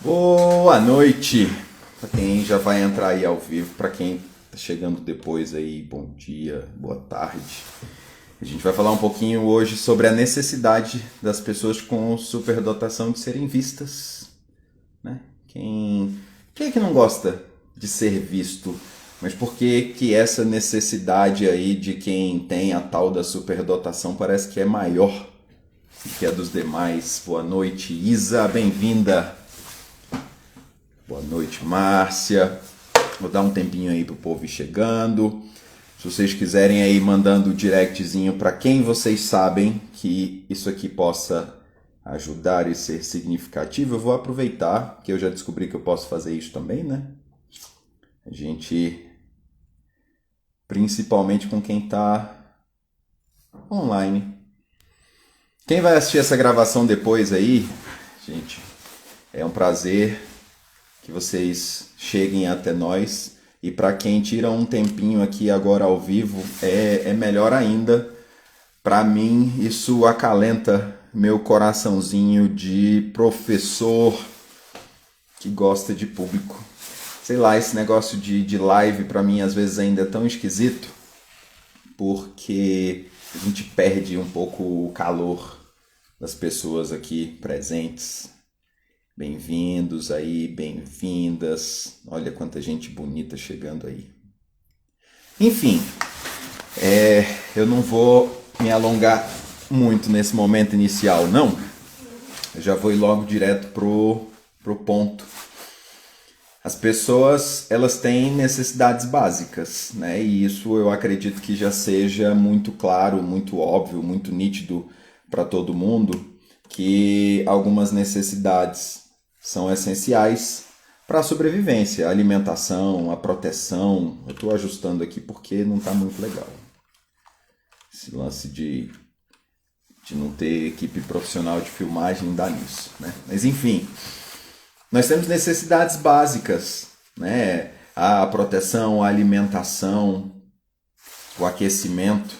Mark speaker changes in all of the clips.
Speaker 1: Boa noite para quem já vai entrar aí ao vivo, para quem tá chegando depois aí, bom dia, boa tarde. A gente vai falar um pouquinho hoje sobre a necessidade das pessoas com superdotação de serem vistas, né? Quem é que não gosta de ser visto? Mas por que que essa necessidade aí de quem tem a tal da superdotação parece que é maior do que a dos demais? Boa noite, Isa, bem-vinda. Boa noite, Márcia. Vou dar um tempinho aí pro povo ir chegando. Se vocês quiserem aí mandando um directzinho para quem vocês sabem que isso aqui possa ajudar e ser significativo, eu vou aproveitar que eu já descobri que eu posso fazer isso também, né? A gente, principalmente com quem tá online. Quem vai assistir essa gravação depois aí, gente, é um prazer que vocês cheguem até nós. E para quem tira um tempinho aqui agora ao vivo, é melhor ainda. Para mim, isso acalenta meu coraçãozinho de professor que gosta de público. Sei lá, esse negócio de live para mim às vezes ainda é tão esquisito, porque a gente perde um pouco o calor das pessoas aqui presentes. Bem-vindos aí, bem-vindas. Olha quanta gente bonita chegando aí. Enfim, eu não vou me alongar muito nesse momento inicial, não. Eu já vou ir logo direto pro ponto. As pessoas, elas têm necessidades básicas, né? E isso eu acredito que já seja muito claro, muito óbvio, muito nítido para todo mundo, que algumas necessidades são essenciais para a sobrevivência, a alimentação, a proteção. Eu estou ajustando aqui porque não está muito legal. Esse lance de não ter equipe profissional de filmagem dá nisso, né? Mas enfim, nós temos necessidades básicas, né? A proteção, a alimentação, o aquecimento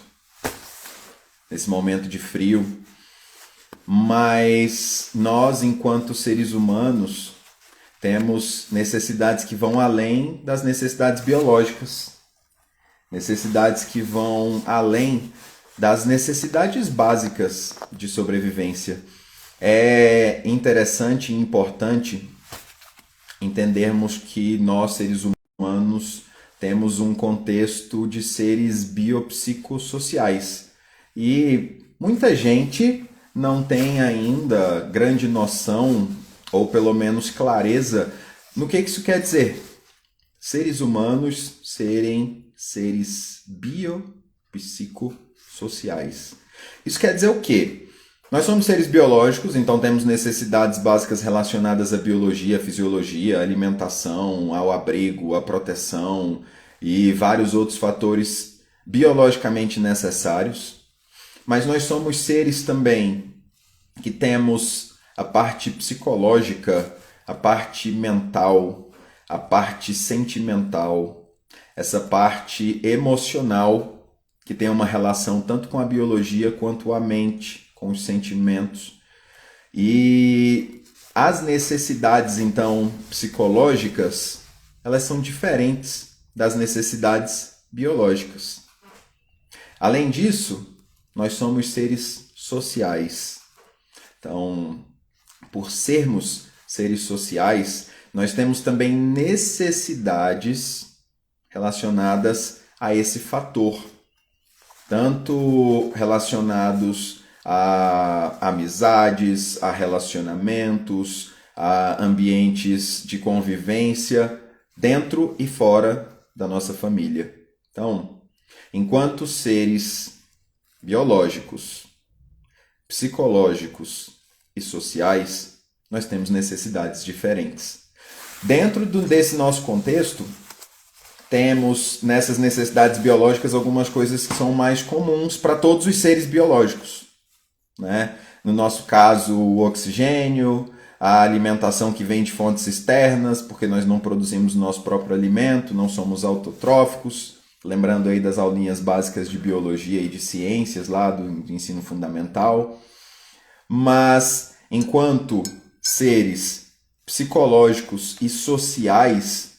Speaker 1: nesse momento de frio. Mas nós, enquanto seres humanos, temos necessidades que vão além das necessidades biológicas. Necessidades que vão além das necessidades básicas de sobrevivência. É interessante e importante entendermos que nós, seres humanos, temos um contexto de seres biopsicossociais. E muita gente não tem ainda grande noção, ou pelo menos clareza, no que isso quer dizer. Seres humanos serem seres biopsicossociais. Isso quer dizer o quê? Nós somos seres biológicos, então temos necessidades básicas relacionadas à biologia, à fisiologia, à alimentação, ao abrigo, à proteção e vários outros fatores biologicamente necessários. Mas nós somos seres também que temos a parte psicológica, a parte mental, a parte sentimental, essa parte emocional que tem uma relação tanto com a biologia quanto a mente, com os sentimentos. E as necessidades, então, psicológicas, elas são diferentes das necessidades biológicas. Além disso, nós somos seres sociais. Então, por sermos seres sociais, nós temos também necessidades relacionadas a esse fator. Tanto relacionados a amizades, a relacionamentos, a ambientes de convivência dentro e fora da nossa família. Então, enquanto seres biológicos, psicológicos e sociais, nós temos necessidades diferentes. Dentro desse nosso contexto, temos nessas necessidades biológicas algumas coisas que são mais comuns para todos os seres biológicos, né? No nosso caso, o oxigênio, a alimentação que vem de fontes externas, porque nós não produzimos o nosso próprio alimento, não somos autotróficos. Lembrando aí das aulinhas básicas de biologia e de ciências lá do ensino fundamental. Mas, enquanto seres psicológicos e sociais,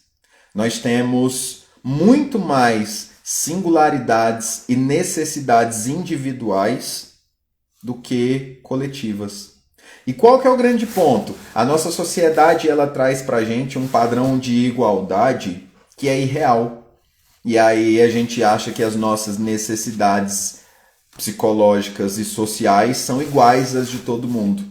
Speaker 1: nós temos muito mais singularidades e necessidades individuais do que coletivas. E qual que é o grande ponto? A nossa sociedade ela traz pra gente um padrão de igualdade que é irreal. E aí a gente acha que as nossas necessidades psicológicas e sociais são iguais às de todo mundo.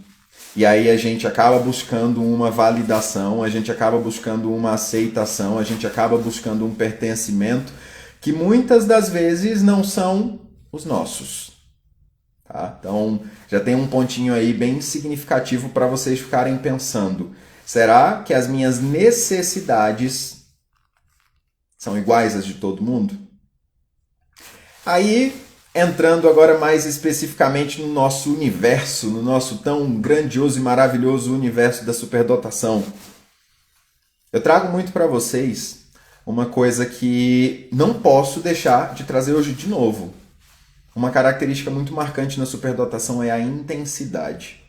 Speaker 1: E aí a gente acaba buscando uma validação, a gente acaba buscando uma aceitação, a gente acaba buscando um pertencimento que muitas das vezes não são os nossos. Tá? Então já tem um pontinho aí bem significativo para vocês ficarem pensando. Será que as minhas necessidades são iguais às de todo mundo? Aí, entrando agora mais especificamente no nosso universo, no nosso tão grandioso e maravilhoso universo da superdotação, eu trago muito para vocês uma coisa que não posso deixar de trazer hoje de novo. Uma característica muito marcante na superdotação é a intensidade.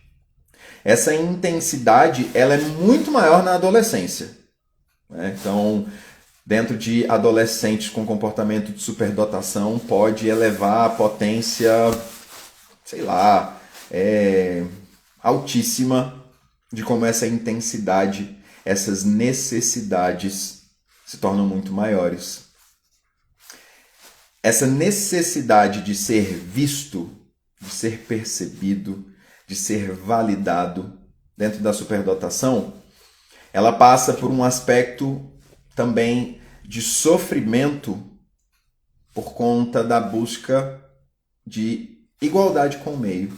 Speaker 1: Essa intensidade ela é muito maior na adolescência, né? Então, dentro de adolescentes com comportamento de superdotação, pode elevar a potência, sei lá, altíssima de como essa intensidade, essas necessidades se tornam muito maiores. Essa necessidade de ser visto, de ser percebido, de ser validado dentro da superdotação, ela passa por um aspecto também de sofrimento por conta da busca de igualdade com o meio.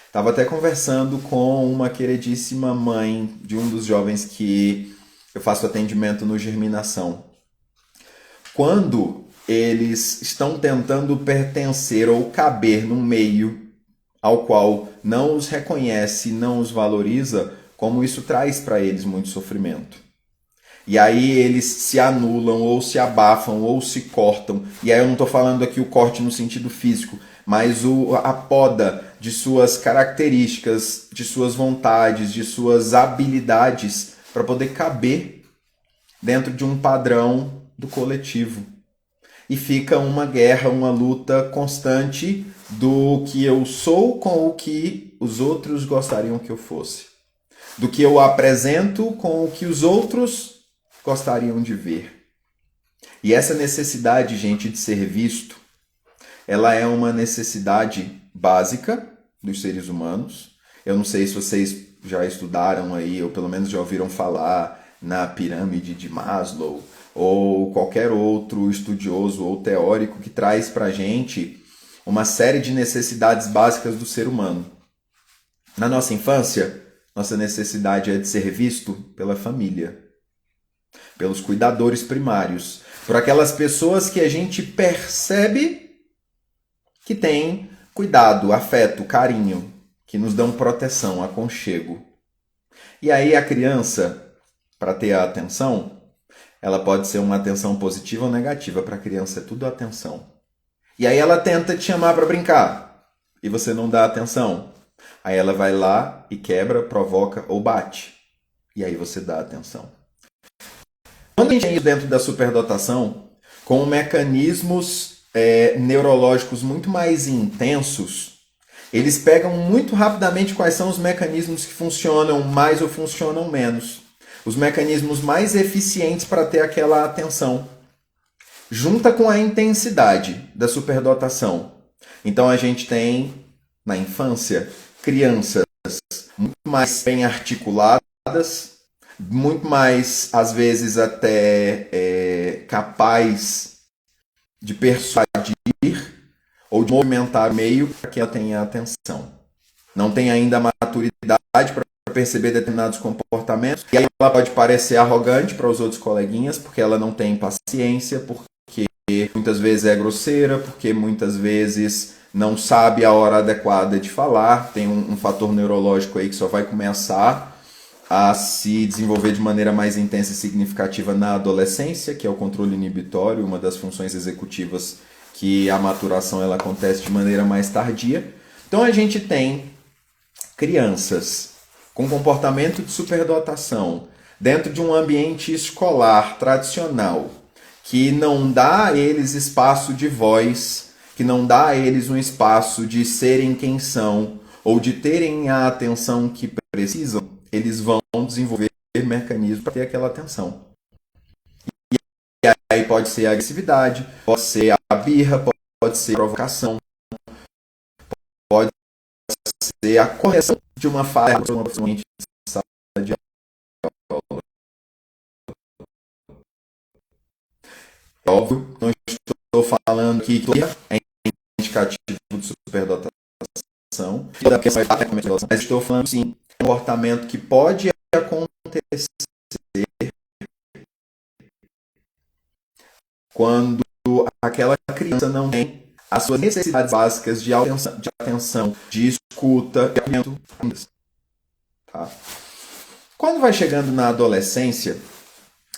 Speaker 1: Estava até conversando com uma queridíssima mãe de um dos jovens que eu faço atendimento no Germinação. Quando eles estão tentando pertencer ou caber num meio ao qual não os reconhece, não os valoriza, como isso traz para eles muito sofrimento. E aí eles se anulam, ou se abafam, ou se cortam. E aí eu não estou falando aqui o corte no sentido físico, mas a poda de suas características, de suas vontades, de suas habilidades para poder caber dentro de um padrão do coletivo. E fica uma guerra, uma luta constante do que eu sou com o que os outros gostariam que eu fosse. Do que eu apresento com o que os outros gostariam de ver. E essa necessidade, gente, de ser visto, ela é uma necessidade básica dos seres humanos. Eu não sei se vocês já estudaram aí, ou pelo menos já ouviram falar na pirâmide de Maslow, ou qualquer outro estudioso ou teórico que traz pra gente uma série de necessidades básicas do ser humano. Na nossa infância, nossa necessidade é de ser visto pela família, pelos cuidadores primários, por aquelas pessoas que a gente percebe que têm cuidado, afeto, carinho, que nos dão proteção, aconchego. E aí a criança, para ter a atenção, ela pode ser uma atenção positiva ou negativa. Para a criança é tudo atenção. E aí ela tenta te chamar para brincar e você não dá atenção. Aí ela vai lá e quebra, provoca ou bate. E aí você dá atenção. Quando a gente tem dentro da superdotação, com mecanismos neurológicos muito mais intensos, eles pegam muito rapidamente quais são os mecanismos que funcionam mais ou funcionam menos. Os mecanismos mais eficientes para ter aquela atenção. Junta com a intensidade da superdotação. Então a gente tem, na infância, crianças muito mais bem articuladas, muito mais, às vezes, até capaz de persuadir ou de movimentar o meio para que ela tenha atenção. Não tem ainda a maturidade para perceber determinados comportamentos. E aí ela pode parecer arrogante para os outros coleguinhas, porque ela não tem paciência, porque muitas vezes é grosseira, porque muitas vezes não sabe a hora adequada de falar. Tem um fator neurológico aí que só vai começar a se desenvolver de maneira mais intensa e significativa na adolescência, que é o controle inibitório, uma das funções executivas que a maturação ela acontece de maneira mais tardia. Então a gente tem crianças com comportamento de superdotação, dentro de um ambiente escolar tradicional, que não dá a eles espaço de voz, que não dá a eles um espaço de serem quem são, ou de terem a atenção que precisam, eles vão desenvolver mecanismos para ter aquela atenção. E aí pode ser a agressividade, pode ser a birra, pode ser a provocação, pode ser a correção de uma falha de uma pessoa em sala de aula. É óbvio, não estou falando que é indicativo de superdotação, mas estou falando sim, um comportamento que pode acontecer quando aquela criança não tem as suas necessidades básicas de atenção, de escuta, de acolhimento. Tá? Quando vai chegando na adolescência,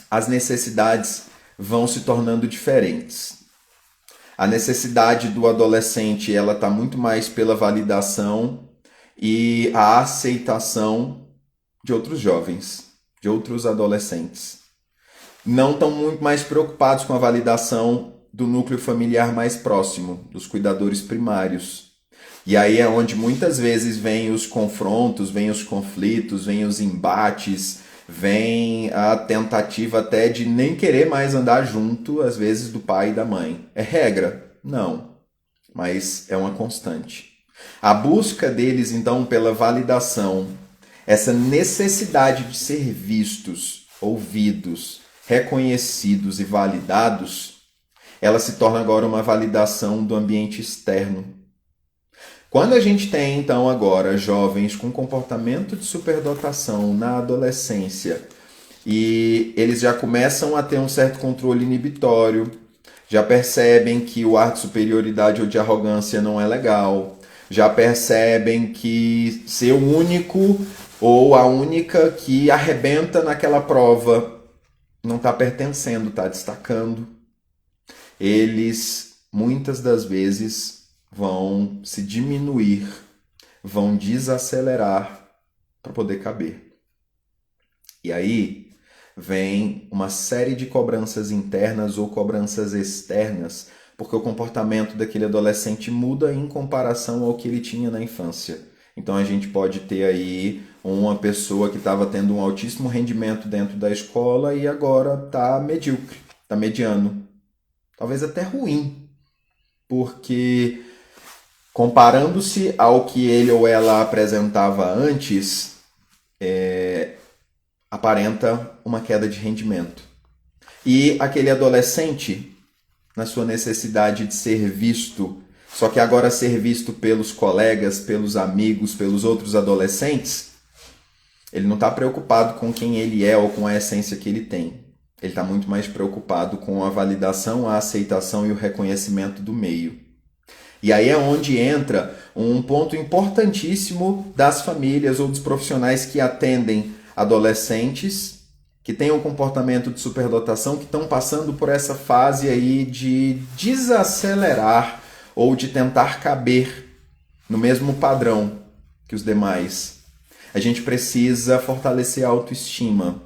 Speaker 1: as necessidades vão se tornando diferentes. A necessidade do adolescente ela está muito mais pela validação e a aceitação de outros jovens, de outros adolescentes. Não estão muito mais preocupados com a validação do núcleo familiar mais próximo, dos cuidadores primários. E aí é onde muitas vezes vêm os confrontos, vêm os conflitos, vêm os embates, vem a tentativa até de nem querer mais andar junto, às vezes, do pai e da mãe. É regra? Não, mas é uma constante. A busca deles, então, pela validação, essa necessidade de ser vistos, ouvidos, reconhecidos e validados, ela se torna agora uma validação do ambiente externo. Quando a gente tem, então, agora jovens com comportamento de superdotação na adolescência e eles já começam a ter um certo controle inibitório, já percebem que o ar de superioridade ou de arrogância não é legal, já percebem que ser o único ou a única que arrebenta naquela prova não está pertencendo, está destacando. Eles, muitas das vezes, vão se diminuir, vão desacelerar para poder caber. E aí vem uma série de cobranças internas ou cobranças externas, porque o comportamento daquele adolescente muda em comparação ao que ele tinha na infância. Então a gente pode ter aí uma pessoa que estava tendo um altíssimo rendimento dentro da escola e agora está medíocre, está mediano, talvez até ruim, porque comparando-se ao que ele ou ela apresentava antes, aparenta uma queda de rendimento. E aquele adolescente, na sua necessidade de ser visto, só que agora ser visto pelos colegas, pelos amigos, pelos outros adolescentes, ele não está preocupado com quem ele é ou com a essência que ele tem. Ele está muito mais preocupado com a validação, a aceitação e o reconhecimento do meio. E aí é onde entra um ponto importantíssimo das famílias ou dos profissionais que atendem adolescentes que têm um comportamento de superdotação, que estão passando por essa fase aí de desacelerar ou de tentar caber no mesmo padrão que os demais. A gente precisa fortalecer a autoestima.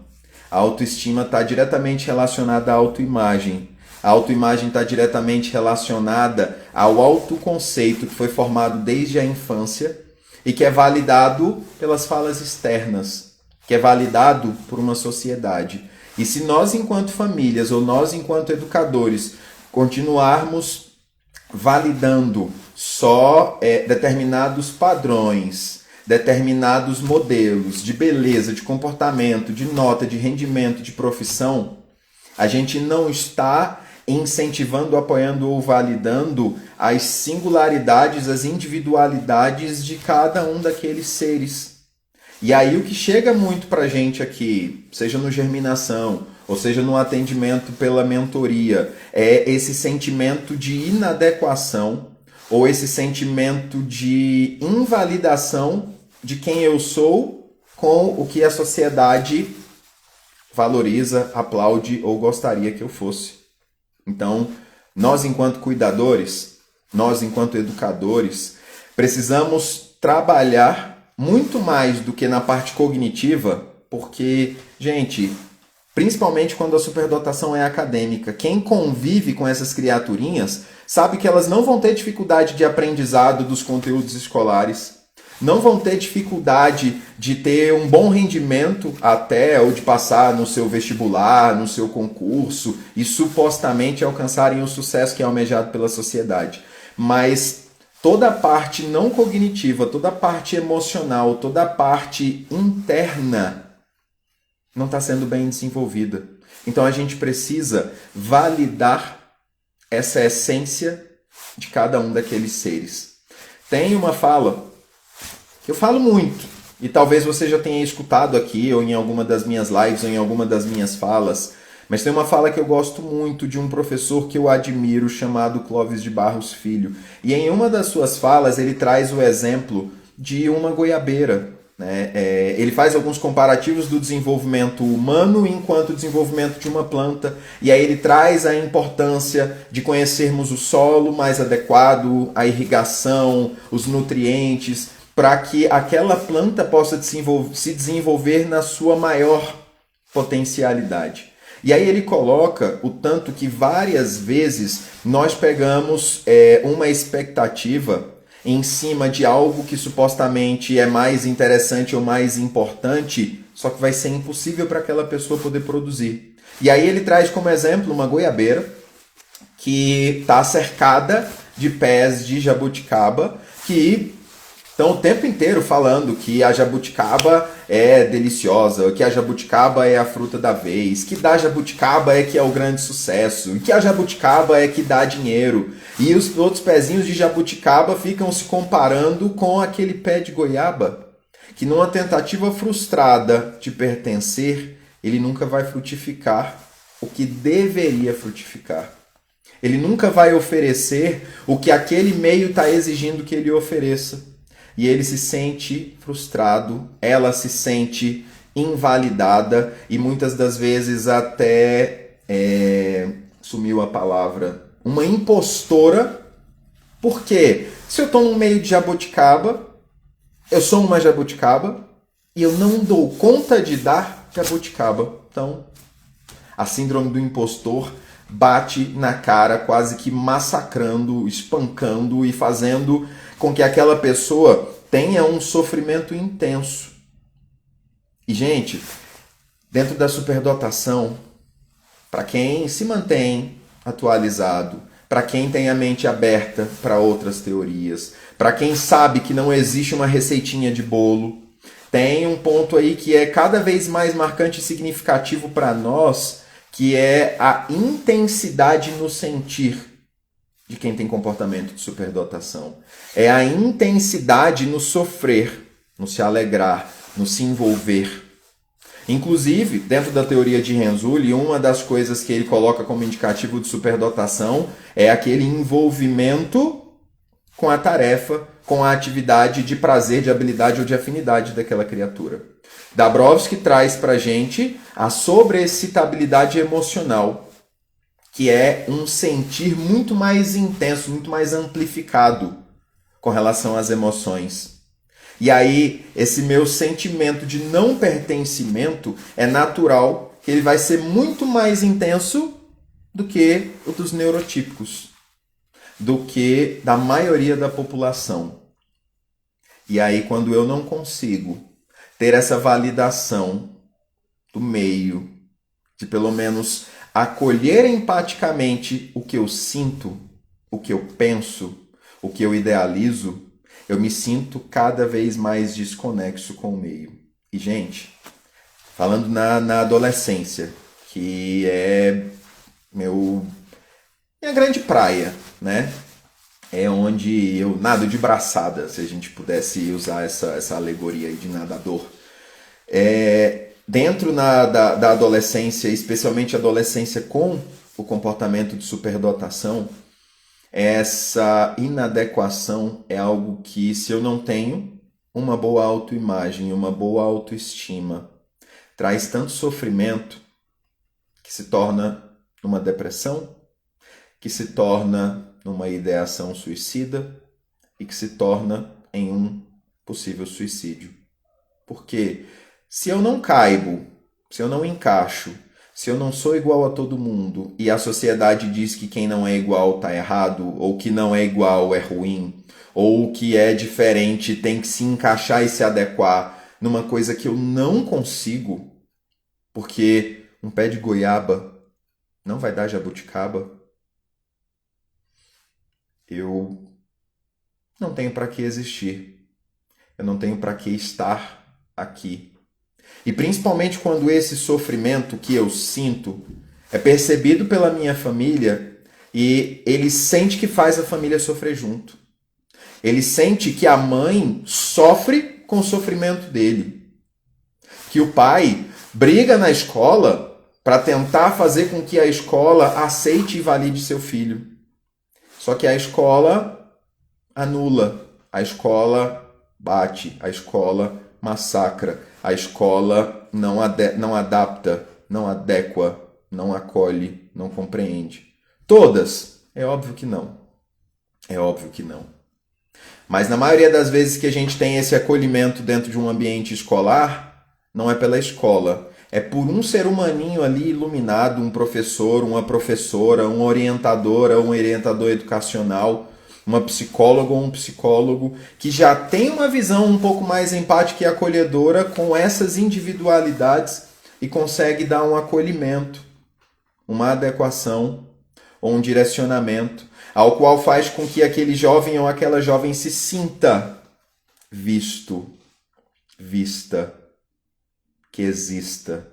Speaker 1: A autoestima está diretamente relacionada à autoimagem. A autoimagem está diretamente relacionada ao autoconceito que foi formado desde a infância e que é validado pelas falas externas, que é validado por uma sociedade. E se nós, enquanto famílias, ou nós, enquanto educadores, continuarmos validando só determinados padrões, determinados modelos de beleza, de comportamento, de nota, de rendimento, de profissão, a gente não está incentivando, apoiando ou validando as singularidades, as individualidades de cada um daqueles seres. E aí o que chega muito pra gente aqui, seja no Germinação, ou seja no atendimento pela mentoria, é esse sentimento de inadequação ou esse sentimento de invalidação de quem eu sou com o que a sociedade valoriza, aplaude ou gostaria que eu fosse. Então, nós enquanto cuidadores, nós enquanto educadores, precisamos trabalhar muito mais do que na parte cognitiva, porque, gente, principalmente quando a superdotação é acadêmica, quem convive com essas criaturinhas sabe que elas não vão ter dificuldade de aprendizado dos conteúdos escolares, não vão ter dificuldade de ter um bom rendimento até, ou de passar no seu vestibular, no seu concurso e supostamente alcançarem o sucesso que é almejado pela sociedade. Mas toda a parte não cognitiva, toda a parte emocional, toda a parte interna não está sendo bem desenvolvida. Então a gente precisa validar essa essência de cada um daqueles seres. Tem uma fala que eu falo muito, e talvez você já tenha escutado aqui, ou em alguma das minhas lives, ou em alguma das minhas falas, mas tem uma fala que eu gosto muito de um professor que eu admiro, chamado Clóvis de Barros Filho. E em uma das suas falas ele traz o exemplo de uma goiabeira. Ele faz alguns comparativos do desenvolvimento humano enquanto desenvolvimento de uma planta, e aí ele traz a importância de conhecermos o solo mais adequado, a irrigação, os nutrientes, para que aquela planta possa se desenvolver na sua maior potencialidade. E aí ele coloca o tanto que várias vezes nós pegamos uma expectativa em cima de algo que supostamente é mais interessante ou mais importante, só que vai ser impossível para aquela pessoa poder produzir. E aí ele traz como exemplo uma goiabeira que está cercada de pés de jabuticaba que estão o tempo inteiro falando que a jabuticaba é deliciosa, que a jabuticaba é a fruta da vez, que da jabuticaba é que é o grande sucesso, que a jabuticaba é que dá dinheiro. E os outros pezinhos de jabuticaba ficam se comparando com aquele pé de goiaba, que numa tentativa frustrada de pertencer, ele nunca vai frutificar o que deveria frutificar. Ele nunca vai oferecer o que aquele meio está exigindo que ele ofereça. E ele se sente frustrado, ela se sente invalidada e muitas das vezes até sumiu a palavra, uma impostora. Porque se eu estou no meio de jabuticaba, eu sou uma jabuticaba e eu não dou conta de dar jabuticaba. Então, a síndrome do impostor bate na cara, quase que massacrando, espancando e fazendo com que aquela pessoa tenha um sofrimento intenso. E, gente, dentro da superdotação, para quem se mantém atualizado, para quem tem a mente aberta para outras teorias, para quem sabe que não existe uma receitinha de bolo, tem um ponto aí que é cada vez mais marcante e significativo para nós, que é a intensidade no sentir de quem tem comportamento de superdotação. É a intensidade no sofrer, no se alegrar, no se envolver. Inclusive, dentro da teoria de Renzulli, uma das coisas que ele coloca como indicativo de superdotação é aquele envolvimento com a tarefa, com a atividade de prazer, de habilidade ou de afinidade daquela criatura. Dabrowski traz para a gente a sobreexcitabilidade emocional, que é um sentir muito mais intenso, muito mais amplificado com relação às emoções. E aí, esse meu sentimento de não pertencimento é natural que ele vai ser muito mais intenso do que o dos neurotípicos, do que da maioria da população. E aí, quando eu não consigo ter essa validação do meio, de pelo menos acolher empaticamente o que eu sinto, o que eu penso, o que eu idealizo, eu me sinto cada vez mais desconexo com o meio. E, gente, falando na adolescência, que é minha grande praia, né? É onde eu nado de braçada, se a gente pudesse usar essa alegoria aí de nadador. Dentro da adolescência, especialmente a adolescência com o comportamento de superdotação, essa inadequação é algo que, se eu não tenho uma boa autoimagem, uma boa autoestima, traz tanto sofrimento que se torna numa depressão, que se torna numa ideação suicida e que se torna em um possível suicídio. Porque se eu não caibo, se eu não encaixo, se eu não sou igual a todo mundo e a sociedade diz que quem não é igual está errado, ou que não é igual é ruim, ou que é diferente tem que se encaixar e se adequar numa coisa que eu não consigo, porque um pé de goiaba não vai dar jabuticaba, eu não tenho para que existir. Eu não tenho para que estar aqui. E principalmente quando esse sofrimento que eu sinto é percebido pela minha família e ele sente que faz a família sofrer junto. Ele sente que a mãe sofre com o sofrimento dele. Que o pai briga na escola para tentar fazer com que a escola aceite e valide seu filho. Só que a escola anula, a escola bate, a escola massacra, a escola não adapta, não adequa, não acolhe, não compreende. Todas? É óbvio que não. É óbvio que não. Mas na maioria das vezes que a gente tem esse acolhimento dentro de um ambiente escolar, não é pela escola. É por um ser humaninho ali iluminado, um professor, uma professora, um orientador educacional, uma psicóloga ou um psicólogo que já tem uma visão um pouco mais empática e acolhedora com essas individualidades e consegue dar um acolhimento, uma adequação ou um direcionamento ao qual faz com que aquele jovem ou aquela jovem se sinta visto, vista, que exista.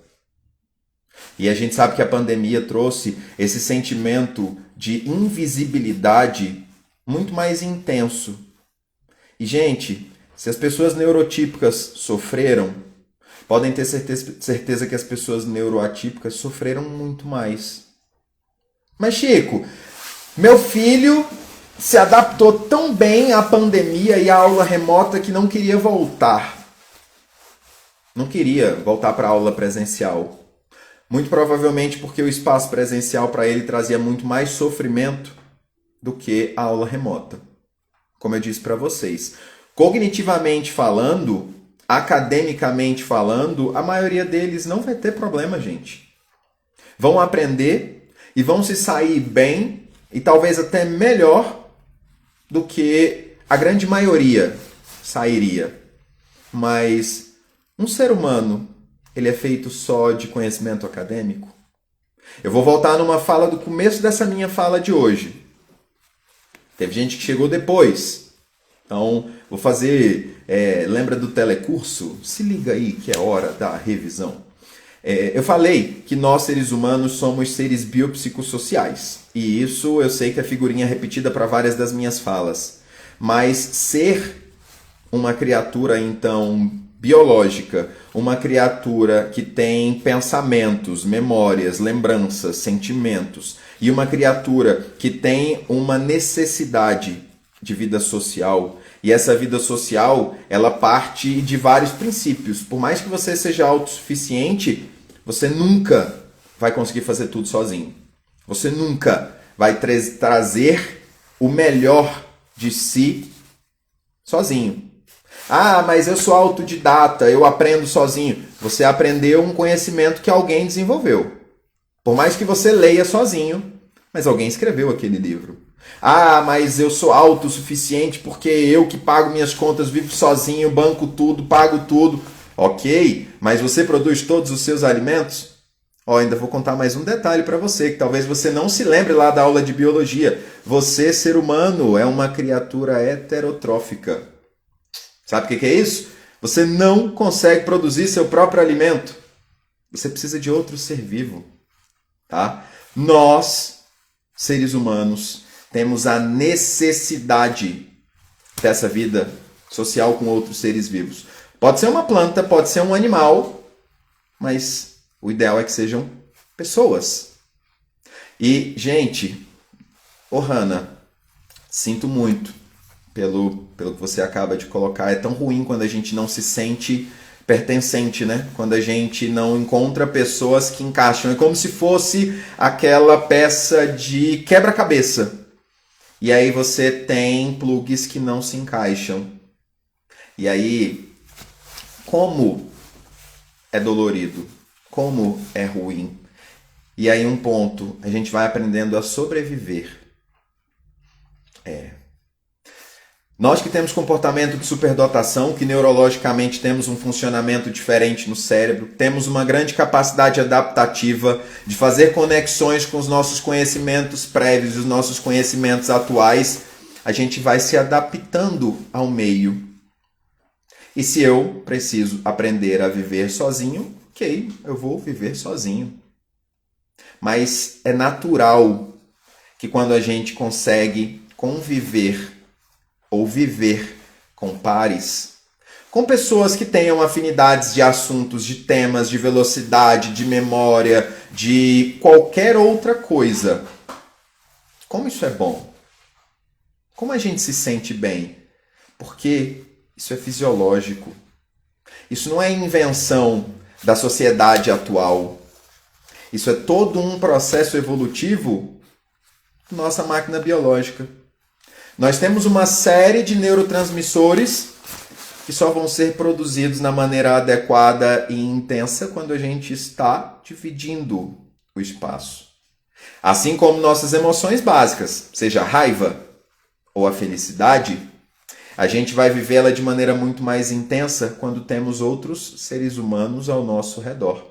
Speaker 1: E a gente sabe que a pandemia trouxe esse sentimento de invisibilidade muito mais intenso. E, gente, se as pessoas neurotípicas sofreram, podem ter certeza que as pessoas neuroatípicas sofreram muito mais. Mas, Chico, meu filho se adaptou tão bem à pandemia e à aula remota que não queria voltar. Não queria voltar para a aula presencial. Muito provavelmente porque o espaço presencial para ele trazia muito mais sofrimento do que a aula remota. Como eu disse para vocês, cognitivamente falando, academicamente falando, a maioria deles não vai ter problema, gente. Vão aprender e vão se sair bem e talvez até melhor do que a grande maioria sairia. Mas um ser humano, ele é feito só de conhecimento acadêmico? Eu vou voltar numa fala do começo dessa minha fala de hoje. Teve gente que chegou depois. Então, vou fazer... lembra do telecurso? Se liga aí que é hora da revisão. Eu falei que nós, seres humanos, somos seres biopsicossociais. E isso eu sei que é figurinha repetida para várias das minhas falas. Mas ser uma criatura, então, biológica, uma criatura que tem pensamentos, memórias, lembranças, sentimentos, e uma criatura que tem uma necessidade de vida social, e essa vida social, ela parte de vários princípios. Por mais que você seja autossuficiente, você nunca vai conseguir fazer tudo sozinho. Você nunca vai trazer o melhor de si sozinho. Ah, mas eu sou autodidata, eu aprendo sozinho. Você aprendeu um conhecimento que alguém desenvolveu. Por mais que você leia sozinho, mas alguém escreveu aquele livro. Ah, mas eu sou autossuficiente porque eu que pago minhas contas, vivo sozinho, banco tudo, pago tudo. Ok, mas você produz todos os seus alimentos? Ainda vou contar mais um detalhe para você, que talvez você não se lembre lá da aula de biologia. Você, ser humano, é uma criatura heterotrófica. Sabe o que é isso? Você não consegue produzir seu próprio alimento. Você precisa de outro ser vivo. Tá? Nós, seres humanos, temos a necessidade dessa vida social com outros seres vivos. Pode ser uma planta, pode ser um animal, mas o ideal é que sejam pessoas. E, gente, Hannah, sinto muito pelo que você acaba de colocar. É tão ruim quando a gente não se sente pertencente, né? Quando a gente não encontra pessoas que encaixam. É como se fosse aquela peça de quebra-cabeça. E aí você tem plugs que não se encaixam. E aí, como é dolorido, como é ruim. E aí um ponto, a gente vai aprendendo a sobreviver. Nós que temos comportamento de superdotação, que neurologicamente temos um funcionamento diferente no cérebro, temos uma grande capacidade adaptativa de fazer conexões com os nossos conhecimentos prévios e os nossos conhecimentos atuais, a gente vai se adaptando ao meio. E se eu preciso aprender a viver sozinho, ok, eu vou viver sozinho. Mas é natural que quando a gente consegue conviver ou viver com pares, com pessoas que tenham afinidades de assuntos, de temas, de velocidade, de memória, de qualquer outra coisa. Como isso é bom? Como a gente se sente bem? Porque isso é fisiológico. Isso não é invenção da sociedade atual. Isso é todo um processo evolutivo da nossa máquina biológica. Nós temos uma série de neurotransmissores que só vão ser produzidos na maneira adequada e intensa quando a gente está dividindo o espaço. Assim como nossas emoções básicas, seja a raiva ou a felicidade, a gente vai vivê-la de maneira muito mais intensa quando temos outros seres humanos ao nosso redor.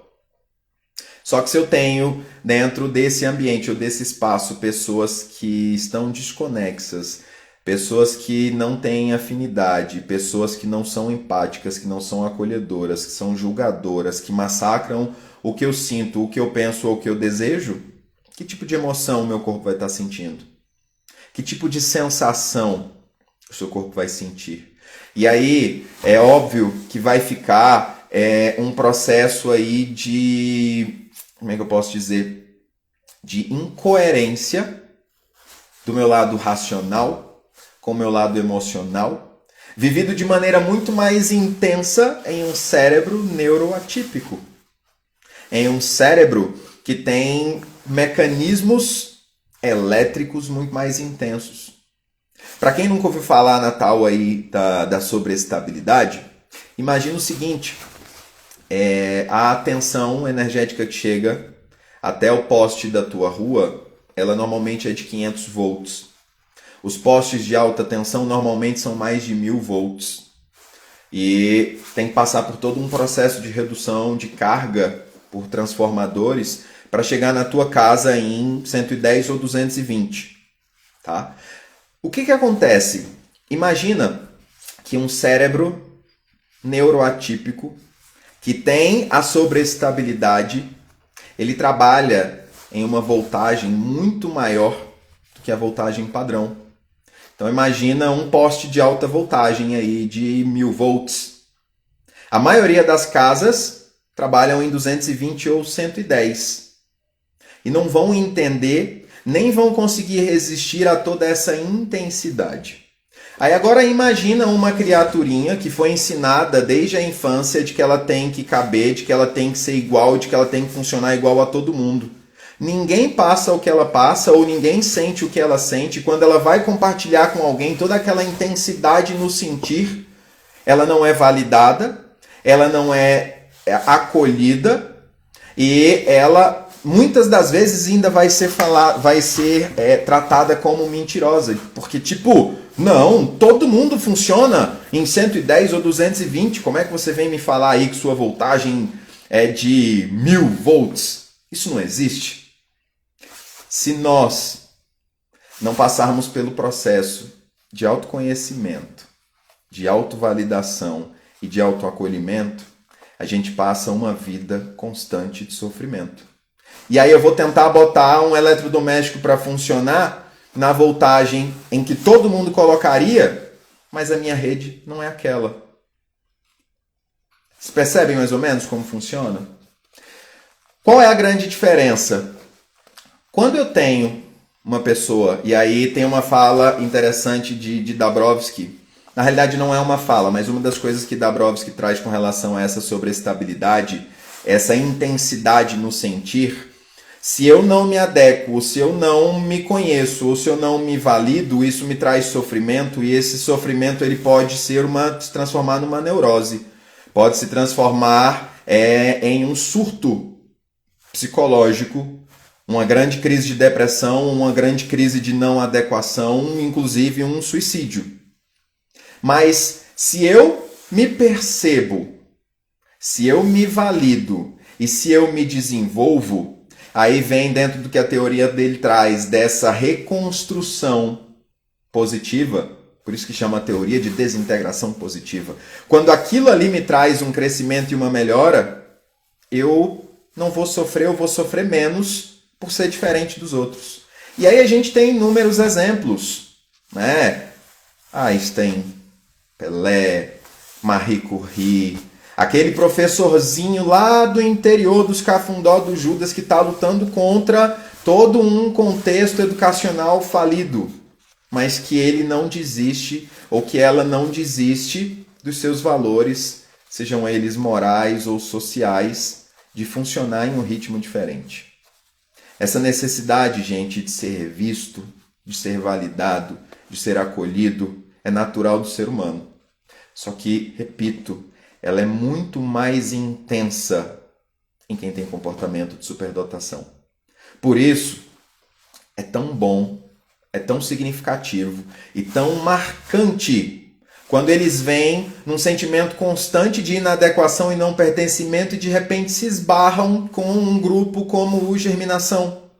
Speaker 1: Só que se eu tenho dentro desse ambiente ou desse espaço pessoas que estão desconexas, pessoas que não têm afinidade, pessoas que não são empáticas, que não são acolhedoras, que são julgadoras, que massacram o que eu sinto, o que eu penso ou o que eu desejo, que tipo de emoção o meu corpo vai estar sentindo? Que tipo de sensação o seu corpo vai sentir? E aí é óbvio que vai ficar um processo aí de, como é que eu posso dizer, de incoerência do meu lado racional com o meu lado emocional, vivido de maneira muito mais intensa em um cérebro neuroatípico. Em um cérebro que tem mecanismos elétricos muito mais intensos. Para quem nunca ouviu falar na tal aí da sobreestabilidade, imagina o seguinte, a tensão energética que chega até o poste da tua rua, ela normalmente é de 500 volts. Os postes de alta tensão normalmente são mais de 1000 volts. E tem que passar por todo um processo de redução de carga por transformadores para chegar na tua casa em 110 ou 220. Tá? O que acontece? Imagina que um cérebro neuroatípico que tem a sobreestabilidade, ele trabalha em uma voltagem muito maior do que a voltagem padrão. Então imagina um poste de alta voltagem aí de 1000 volts. A maioria das casas trabalham em 220 ou 110. E não vão entender, nem vão conseguir resistir a toda essa intensidade. Aí agora imagina uma criaturinha que foi ensinada desde a infância de que ela tem que caber, de que ela tem que ser igual, de que ela tem que funcionar igual a todo mundo. Ninguém passa o que ela passa ou ninguém sente o que ela sente. Quando ela vai compartilhar com alguém toda aquela intensidade no sentir, ela não é validada, ela não é acolhida e ela muitas das vezes ainda vai ser tratada como mentirosa. Porque não, todo mundo funciona em 110 ou 220. Como é que você vem me falar aí que sua voltagem é de 1000 volts? Isso não existe. Se nós não passarmos pelo processo de autoconhecimento, de autovalidação e de autoacolhimento, a gente passa uma vida constante de sofrimento. E aí eu vou tentar botar um eletrodoméstico para funcionar na voltagem em que todo mundo colocaria, mas a minha rede não é aquela. Vocês percebem mais ou menos como funciona? Qual é a grande diferença? Quando eu tenho uma pessoa, e aí tem uma fala interessante de Dabrowski, na realidade não é uma fala, mas uma das coisas que Dabrowski traz com relação a essa sobreestabilidade, essa intensidade no sentir, Se eu não me adequo, se eu não me conheço, ou se eu não me valido, isso me traz sofrimento, e esse sofrimento ele pode se transformar numa neurose. Pode se transformar em um surto psicológico, uma grande crise de depressão, uma grande crise de não adequação, inclusive um suicídio. Mas se eu me percebo, se eu me valido e se eu me desenvolvo, aí vem dentro do que a teoria dele traz, dessa reconstrução positiva, por isso que chama a teoria de desintegração positiva. Quando aquilo ali me traz um crescimento e uma melhora, eu não vou sofrer, eu vou sofrer menos por ser diferente dos outros. E aí a gente tem inúmeros exemplos, né? Einstein, Pelé, Marie Curie, aquele professorzinho lá do interior dos Cafundó do Judas que está lutando contra todo um contexto educacional falido, mas que ele não desiste, ou que ela não desiste dos seus valores, sejam eles morais ou sociais, de funcionar em um ritmo diferente. Essa necessidade, gente, de ser visto, de ser validado, de ser acolhido, é natural do ser humano. Só que, repito, ela é muito mais intensa em quem tem comportamento de superdotação. Por isso, é tão bom, é tão significativo e tão marcante quando eles vêm num sentimento constante de inadequação e não pertencimento e de repente se esbarram com um grupo como o Germinação,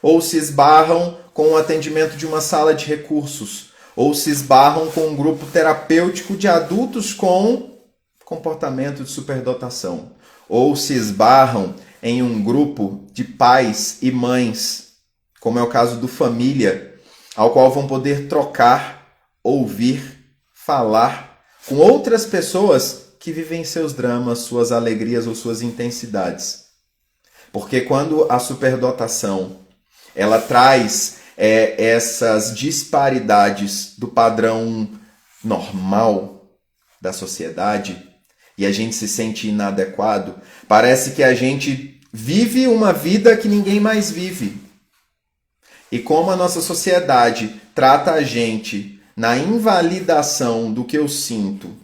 Speaker 1: ou se esbarram com o atendimento de uma sala de recursos, ou se esbarram com um grupo terapêutico de adultos com comportamento de superdotação, ou se esbarram em um grupo de pais e mães, como é o caso do Família, ao qual vão poder trocar, ouvir, falar com outras pessoas que vivem seus dramas, suas alegrias ou suas intensidades. Porque quando a superdotação ela traz essas disparidades do padrão normal da sociedade e a gente se sente inadequado, parece que a gente vive uma vida que ninguém mais vive. E como a nossa sociedade trata a gente na invalidação do que eu sinto.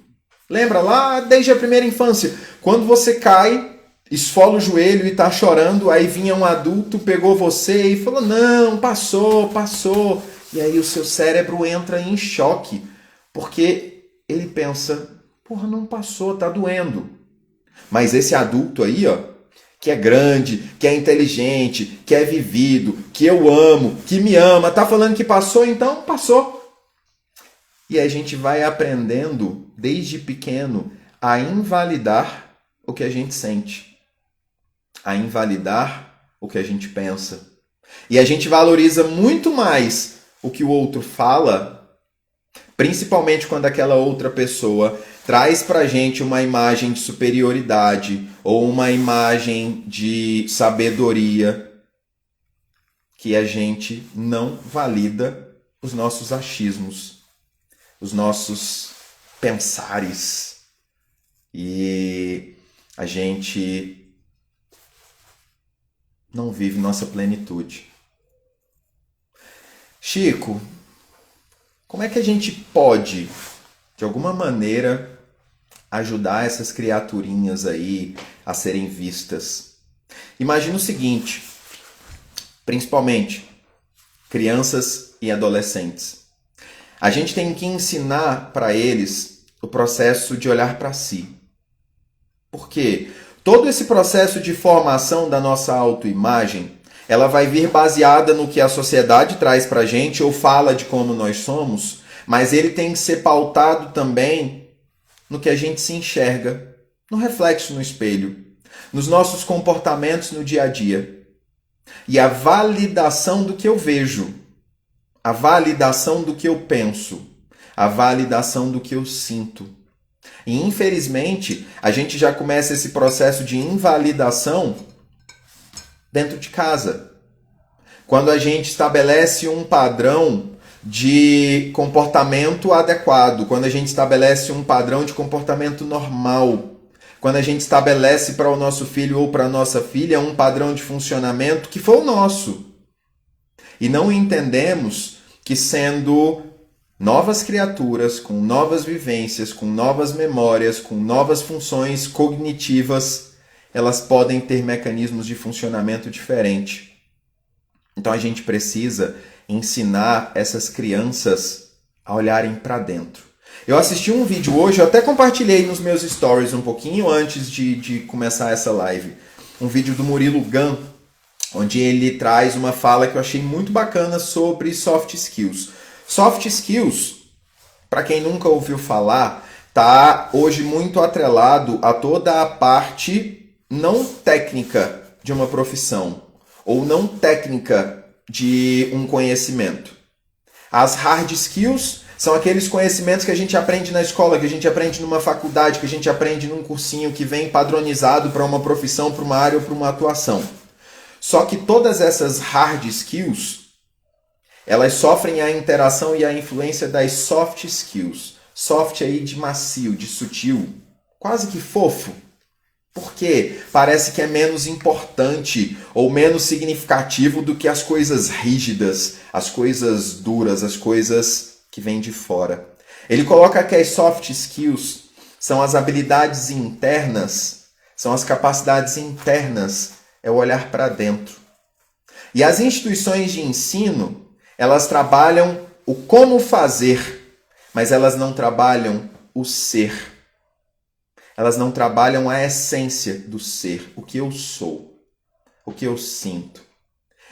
Speaker 1: Lembra lá desde a primeira infância, quando você cai, esfola o joelho e está chorando, aí vinha um adulto, pegou você e falou, não, passou. E aí o seu cérebro entra em choque, porque ele pensa, porra, não passou, tá doendo. Mas esse adulto aí, ó, que é grande, que é inteligente, que é vivido, que eu amo, que me ama, tá falando que passou, então passou. E a gente vai aprendendo, desde pequeno, a invalidar o que a gente sente, a invalidar o que a gente pensa. E a gente valoriza muito mais o que o outro fala, principalmente quando aquela outra pessoa traz pra gente uma imagem de superioridade ou uma imagem de sabedoria, que a gente não valida os nossos achismos, os nossos pensares, e a gente não vive nossa plenitude. Chico, como é que a gente pode, de alguma maneira, ajudar essas criaturinhas aí a serem vistas? Imagina o seguinte, principalmente crianças e adolescentes. A gente tem que ensinar para eles o processo de olhar para si. Por quê? Todo esse processo de formação da nossa autoimagem, ela vai vir baseada no que a sociedade traz para a gente ou fala de como nós somos, mas ele tem que ser pautado também no que a gente se enxerga, no reflexo no espelho, nos nossos comportamentos no dia a dia. E a validação do que eu vejo, a validação do que eu penso, a validação do que eu sinto. E infelizmente, a gente já começa esse processo de invalidação dentro de casa. Quando a gente estabelece um padrão de comportamento adequado, quando a gente estabelece um padrão de comportamento normal, quando a gente estabelece para o nosso filho ou para a nossa filha um padrão de funcionamento que foi o nosso. E não entendemos que, sendo novas criaturas, com novas vivências, com novas memórias, com novas funções cognitivas, elas podem ter mecanismos de funcionamento diferente. Então a gente precisa ensinar essas crianças a olharem para dentro. Eu assisti um vídeo hoje, eu até compartilhei nos meus stories um pouquinho antes de começar essa live. Um vídeo do Murilo Gun, onde ele traz uma fala que eu achei muito bacana sobre soft skills. Soft skills, para quem nunca ouviu falar, tá hoje muito atrelado a toda a parte não técnica de uma profissão ou não técnica de um conhecimento. As hard skills são aqueles conhecimentos que a gente aprende na escola, que a gente aprende numa faculdade, que a gente aprende num cursinho que vem padronizado para uma profissão, para uma área ou para uma atuação. Só que todas essas hard skills, elas sofrem a interação e a influência das soft skills. Soft aí de macio, de sutil, quase que fofo. Porque parece que é menos importante ou menos significativo do que as coisas rígidas, as coisas duras, as coisas que vêm de fora. Ele coloca que as soft skills são as habilidades internas, são as capacidades internas, é o olhar para dentro. E as instituições de ensino, elas trabalham o como fazer, mas elas não trabalham o ser. Elas não trabalham a essência do ser, o que eu sou, o que eu sinto.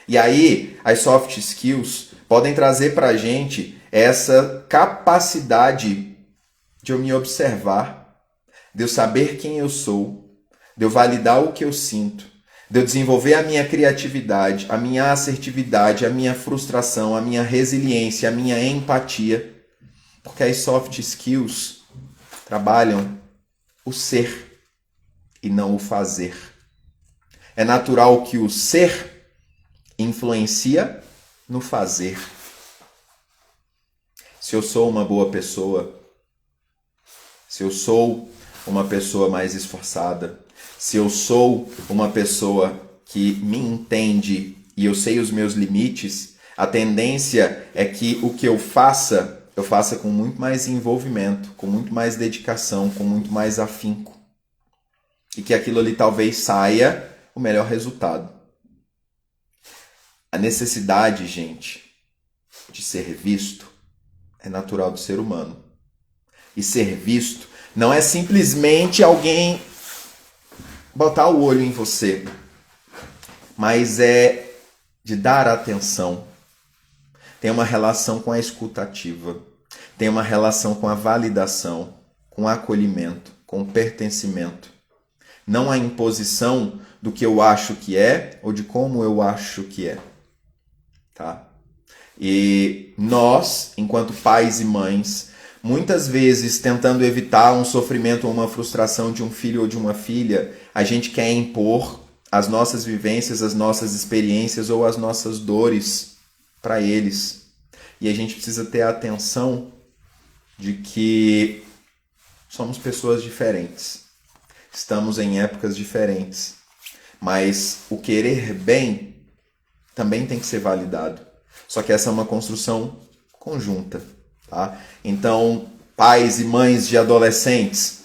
Speaker 1: E aí, as soft skills podem trazer para a gente essa capacidade de eu me observar, de eu saber quem eu sou, de eu validar o que eu sinto, de eu desenvolver a minha criatividade, a minha assertividade, a minha frustração, a minha resiliência, a minha empatia. Porque as soft skills trabalham o ser e não o fazer. É natural que o ser influencia no fazer. Se eu sou uma boa pessoa, se eu sou uma pessoa mais esforçada, se eu sou uma pessoa que me entende e eu sei os meus limites, a tendência é que o que eu faça com muito mais envolvimento, com muito mais dedicação, com muito mais afinco. E que aquilo ali talvez saia o melhor resultado. A necessidade, gente, de ser visto é natural do ser humano. E ser visto não é simplesmente alguém botar o olho em você, mas é de dar atenção. Tem uma relação com a escutativa, tem uma relação com a validação, com o acolhimento, com o pertencimento. Não a imposição do que eu acho que é ou de como eu acho que é. Tá? E nós, enquanto pais e mães, muitas vezes tentando evitar um sofrimento ou uma frustração de um filho ou de uma filha, a gente quer impor as nossas vivências, as nossas experiências ou as nossas dores para eles. E a gente precisa ter a atenção de que somos pessoas diferentes. Estamos em épocas diferentes. Mas o querer bem também tem que ser validado. Só que essa é uma construção conjunta. Tá? Então, pais e mães de adolescentes,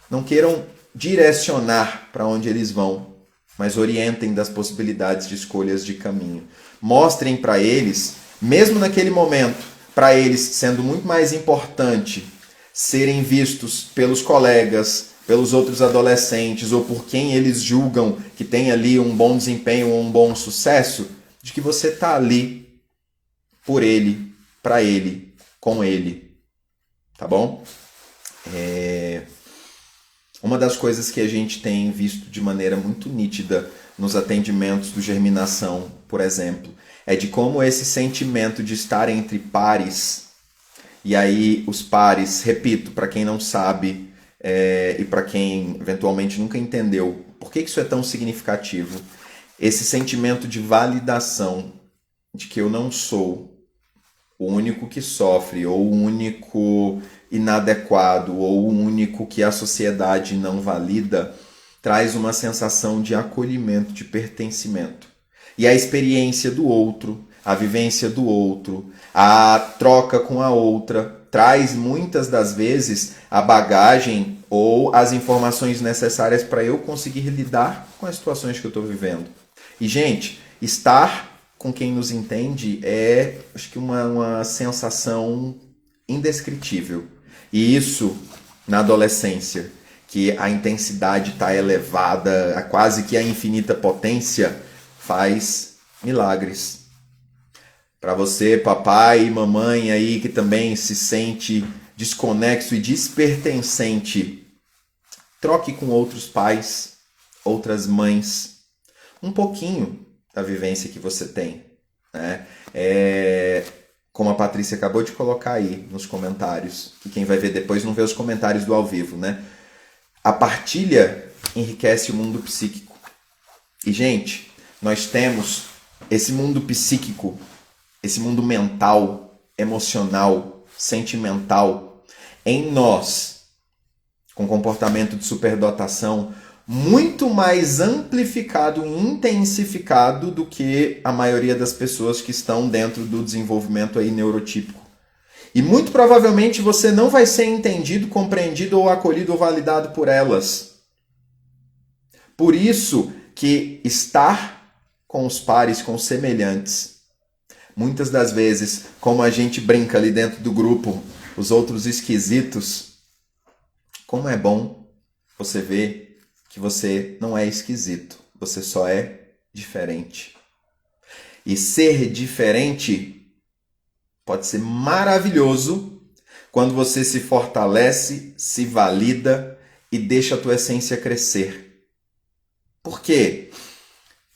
Speaker 1: não queiram direcionar para onde eles vão, mas orientem das possibilidades de escolhas de caminho. Mostrem para eles, mesmo naquele momento, para eles sendo muito mais importante serem vistos pelos colegas, pelos outros adolescentes ou por quem eles julgam que tem ali um bom desempenho ou um bom sucesso, de que você está ali por ele, para ele, com ele. Tá bom? Uma das coisas que a gente tem visto de maneira muito nítida nos atendimentos do Germinação, por exemplo, é de como esse sentimento de estar entre pares, e aí os pares, repito, para quem não sabe e para quem eventualmente nunca entendeu, por que isso é tão significativo? Esse sentimento de validação, de que eu não sou o único que sofre, ou o único inadequado, ou o único que a sociedade não valida, traz uma sensação de acolhimento, de pertencimento. E a experiência do outro, a vivência do outro, a troca com a outra, traz muitas das vezes a bagagem ou as informações necessárias para eu conseguir lidar com as situações que eu estou vivendo. E, gente, estar com quem nos entende é, acho que, uma sensação indescritível. E isso, na adolescência, que a intensidade está elevada a quase que a infinita potência, faz milagres. Para você, papai e mamãe aí que também se sente desconexo e despertencente, troque com outros pais, outras mães, um pouquinho da vivência que você tem, né? Como a Patrícia acabou de colocar aí nos comentários, que quem vai ver depois não vê os comentários do ao vivo, né? A partilha enriquece o mundo psíquico. E, gente, nós temos esse mundo psíquico, esse mundo mental, emocional, sentimental, em nós, com comportamento de superdotação, muito mais amplificado e intensificado do que a maioria das pessoas que estão dentro do desenvolvimento aí neurotípico. E muito provavelmente você não vai ser entendido, compreendido ou acolhido ou validado por elas. Por isso que estar com os pares, com os semelhantes, muitas das vezes, como a gente brinca ali dentro do grupo, os outros esquisitos, como é bom você ver que você não é esquisito, você só é diferente. E ser diferente pode ser maravilhoso quando você se fortalece, se valida e deixa a tua essência crescer. Por quê?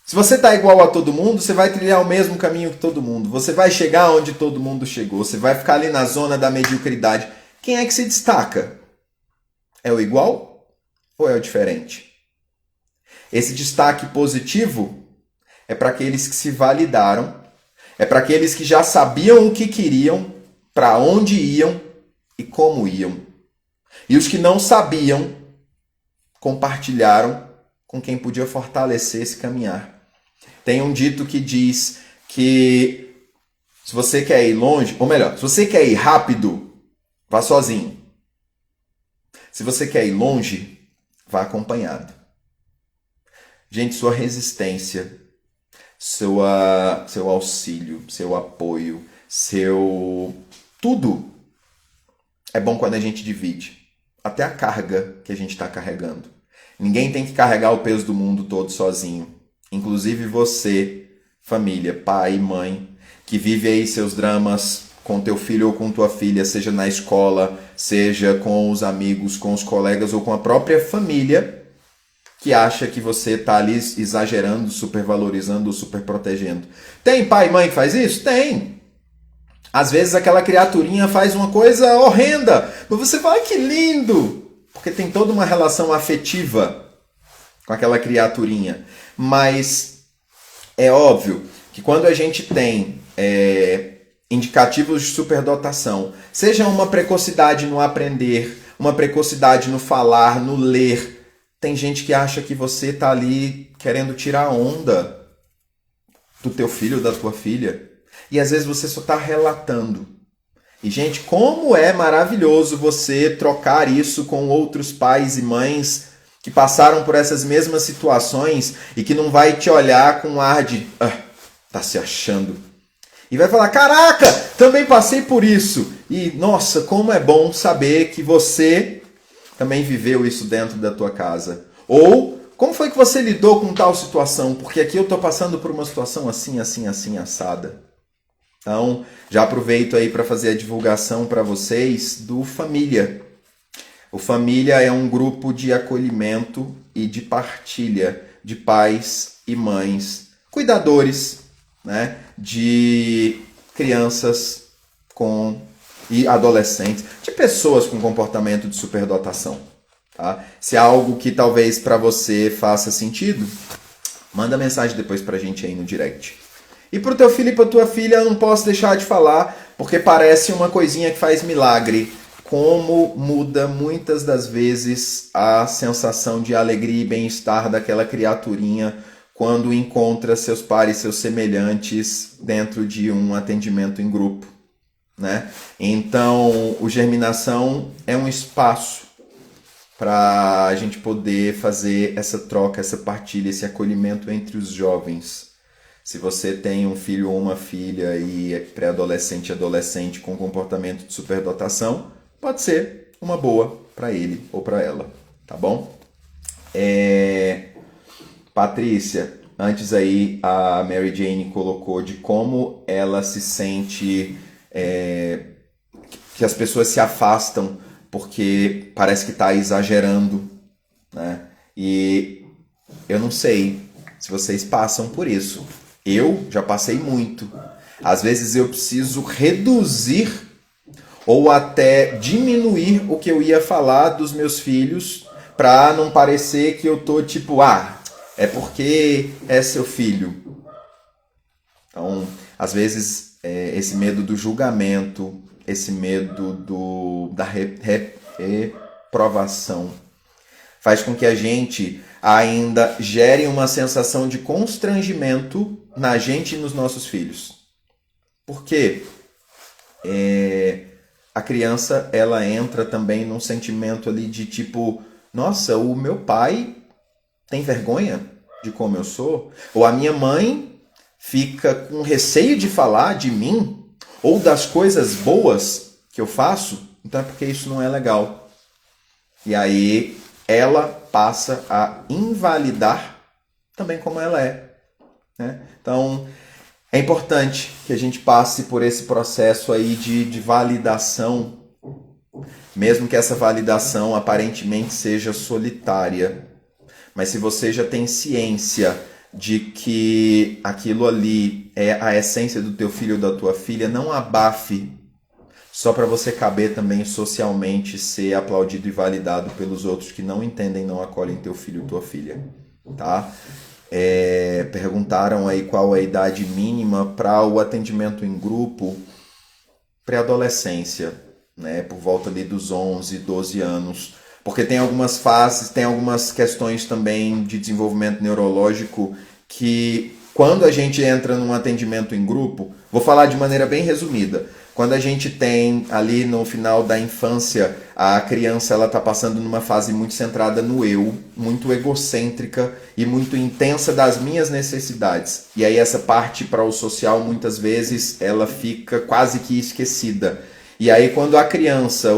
Speaker 1: Se você está igual a todo mundo, você vai trilhar o mesmo caminho que todo mundo. Você vai chegar onde todo mundo chegou. Você vai ficar ali na zona da mediocridade. Quem é que se destaca? É o igual ou é o diferente? Esse destaque positivo é para aqueles que se validaram, é para aqueles que já sabiam o que queriam, para onde iam e como iam. E os que não sabiam, compartilharam com quem podia fortalecer esse caminhar. Tem um dito que diz que se você quer ir longe, ou melhor, se você quer ir rápido, vá sozinho. Se você quer ir longe, vá acompanhado. Gente, sua resistência, seu auxílio, seu apoio, seu tudo é bom quando a gente divide. Até a carga que a gente está carregando. Ninguém tem que carregar o peso do mundo todo sozinho. Inclusive você, família, pai e mãe, que vive aí seus dramas com teu filho ou com tua filha, seja na escola, seja com os amigos, com os colegas ou com a própria família, que acha que você está ali exagerando, supervalorizando, superprotegendo. Tem pai e mãe que faz isso? Tem. Às vezes aquela criaturinha faz uma coisa horrenda, mas você fala, que lindo! Porque tem toda uma relação afetiva com aquela criaturinha. Mas é óbvio que quando a gente tem indicativos de superdotação, seja uma precocidade no aprender, uma precocidade no falar, no ler, tem gente que acha que você está ali querendo tirar onda do teu filho ou da tua filha. E às vezes você só está relatando. E, gente, como é maravilhoso você trocar isso com outros pais e mães que passaram por essas mesmas situações e que não vai te olhar com um ar de tá se achando. E vai falar, caraca, também passei por isso. E, nossa, como é bom saber que você também viveu isso dentro da tua casa. Ou, como foi que você lidou com tal situação? Porque aqui eu estou passando por uma situação assim, assim, assim, assada. Então, já aproveito aí para fazer a divulgação para vocês do Família. O Família é um grupo de acolhimento e de partilha de pais e mães, cuidadores, né, de crianças e adolescentes, de pessoas com comportamento de superdotação. Tá? Se é algo que talvez para você faça sentido, manda mensagem depois para a gente aí no direct. E para o teu filho e para tua filha, eu não posso deixar de falar Porque parece uma coisinha que faz milagre. Como muda muitas das vezes a sensação de alegria e bem-estar daquela criaturinha quando encontra seus pares, seus semelhantes dentro de um atendimento em grupo, né? Então, o Germinação é um espaço para a gente poder fazer essa troca, essa partilha, esse acolhimento entre os jovens. Se você tem um filho ou uma filha e é pré-adolescente e adolescente com comportamento de superdotação, pode ser uma boa para ele ou para ela, tá bom? Patrícia, antes aí a Mary Jane colocou de como ela se sente, que as pessoas se afastam porque parece que está exagerando, né? E eu não sei se vocês passam por isso. Eu já passei muito. Às vezes eu preciso reduzir ou até diminuir o que eu ia falar dos meus filhos para não parecer que eu tô tipo, é porque é seu filho. Então, às vezes, esse medo do julgamento, esse medo da reprovação faz com que a gente ainda gere uma sensação de constrangimento na gente e nos nossos filhos. Por quê? A criança, ela entra também num sentimento ali de tipo, nossa, o meu pai tem vergonha de como eu sou? Ou a minha mãe fica com receio de falar de mim? Ou das coisas boas que eu faço? Então é porque isso não é legal. E aí ela passa a invalidar também como ela é, né? Então é importante que a gente passe por esse processo aí de validação, mesmo que essa validação aparentemente seja solitária. Mas se você já tem ciência de que aquilo ali é a essência do teu filho ou da tua filha, não abafe só para você caber também socialmente, ser aplaudido e validado pelos outros que não entendem, não acolhem teu filho ou tua filha, tá? Perguntaram aí qual a idade mínima para o atendimento em grupo. Pré-adolescência, né? Por volta ali dos 11, 12 anos. Porque tem algumas fases, tem algumas questões também de desenvolvimento neurológico que, quando a gente entra num atendimento em grupo, vou falar de maneira bem resumida. Quando a gente tem ali no final da infância, a criança ela está passando numa fase muito centrada no eu, muito egocêntrica e muito intensa das minhas necessidades. E aí essa parte para o social, muitas vezes, ela fica quase que esquecida. E aí quando a criança,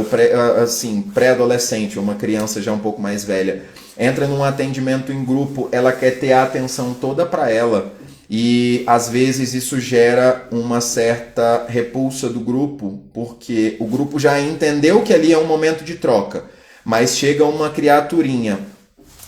Speaker 1: pré-adolescente, ou uma criança já um pouco mais velha, entra num atendimento em grupo, ela quer ter a atenção toda para ela. E às vezes isso gera uma certa repulsa do grupo, porque o grupo já entendeu que ali é um momento de troca, mas chega uma criaturinha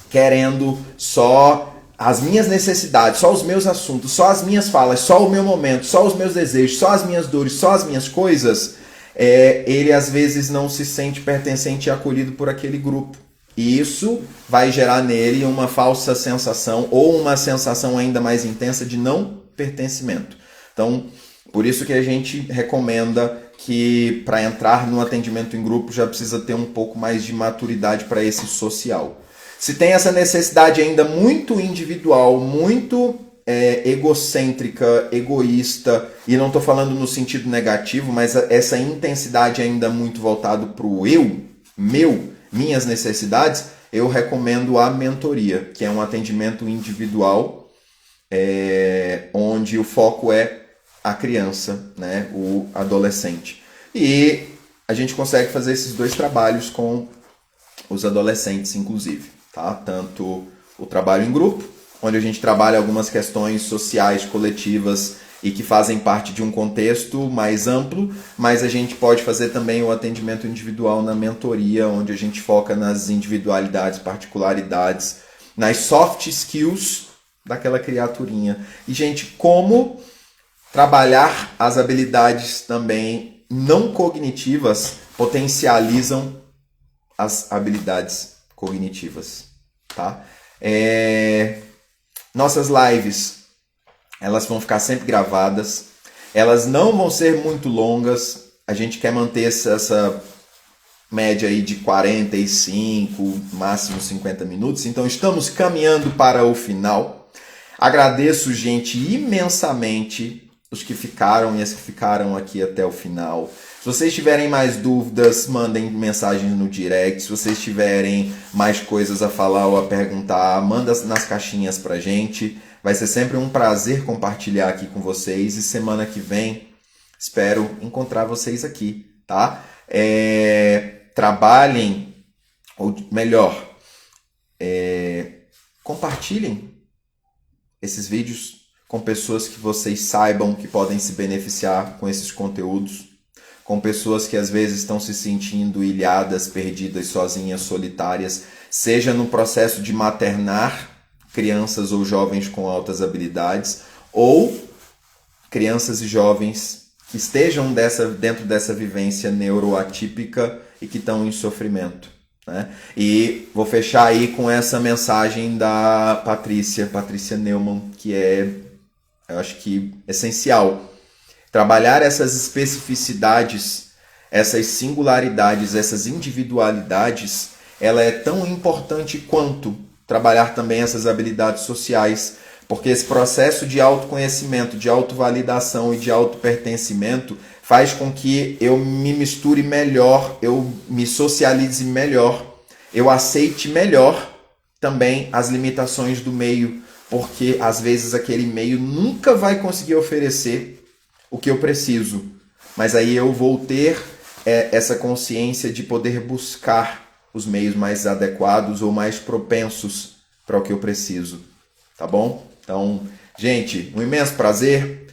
Speaker 1: querendo só as minhas necessidades, só os meus assuntos, só as minhas falas, só o meu momento, só os meus desejos, só as minhas dores, só as minhas coisas. Ele às vezes não se sente pertencente e acolhido por aquele grupo. E isso vai gerar nele uma falsa sensação ou uma sensação ainda mais intensa de não pertencimento. Então, por isso que a gente recomenda que para entrar no atendimento em grupo já precisa ter um pouco mais de maturidade para esse social. Se tem essa necessidade ainda muito individual, muito egocêntrica, egoísta, e não estou falando no sentido negativo, mas essa intensidade ainda muito voltado para o eu, minhas necessidades, eu recomendo a mentoria, que é um atendimento individual, onde o foco é a criança, né, o adolescente. E a gente consegue fazer esses dois trabalhos com os adolescentes, inclusive, tá? Tanto o trabalho em grupo, onde a gente trabalha algumas questões sociais, coletivas e que fazem parte de um contexto mais amplo, mas a gente pode fazer também o atendimento individual na mentoria, onde a gente foca nas individualidades, particularidades, nas soft skills daquela criaturinha. E, gente, como trabalhar as habilidades também não cognitivas potencializam as habilidades cognitivas, tá? Nossas lives, elas vão ficar sempre gravadas. Elas não vão ser muito longas. A gente quer manter essa média aí de 45, máximo 50 minutos. Então estamos caminhando para o final. Agradeço, gente, imensamente os que ficaram e as que ficaram aqui até o final. Se vocês tiverem mais dúvidas, mandem mensagens no direct. Se vocês tiverem mais coisas a falar ou a perguntar, manda nas caixinhas pra gente. Vai ser sempre um prazer compartilhar aqui com vocês. E semana que vem, espero encontrar vocês aqui, tá? Trabalhem, ou melhor, compartilhem esses vídeos com pessoas que vocês saibam que podem se beneficiar com esses conteúdos, com pessoas que às vezes estão se sentindo ilhadas, perdidas, sozinhas, solitárias, seja no processo de maternar crianças ou jovens com altas habilidades, ou crianças e jovens que estejam dentro dessa vivência neuroatípica e que estão em sofrimento, né? E vou fechar aí com essa mensagem da Patrícia Neumann, que eu acho que essencial. Trabalhar essas especificidades, essas singularidades, essas individualidades, ela é tão importante quanto trabalhar também essas habilidades sociais, porque esse processo de autoconhecimento, de autovalidação e de autopertencimento faz com que eu me misture melhor, eu me socialize melhor, eu aceite melhor também as limitações do meio, porque às vezes aquele meio nunca vai conseguir oferecer o que eu preciso, mas aí eu vou ter essa consciência de poder buscar os meios mais adequados ou mais propensos para o que eu preciso, tá bom? Então, gente, um imenso prazer,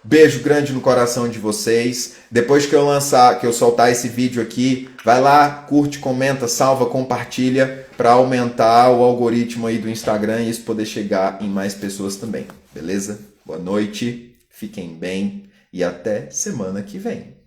Speaker 1: beijo grande no coração de vocês. Depois que eu soltar esse vídeo aqui, vai lá, curte, comenta, salva, compartilha para aumentar o algoritmo aí do Instagram e isso poder chegar em mais pessoas também, beleza? Boa noite, fiquem bem e até semana que vem.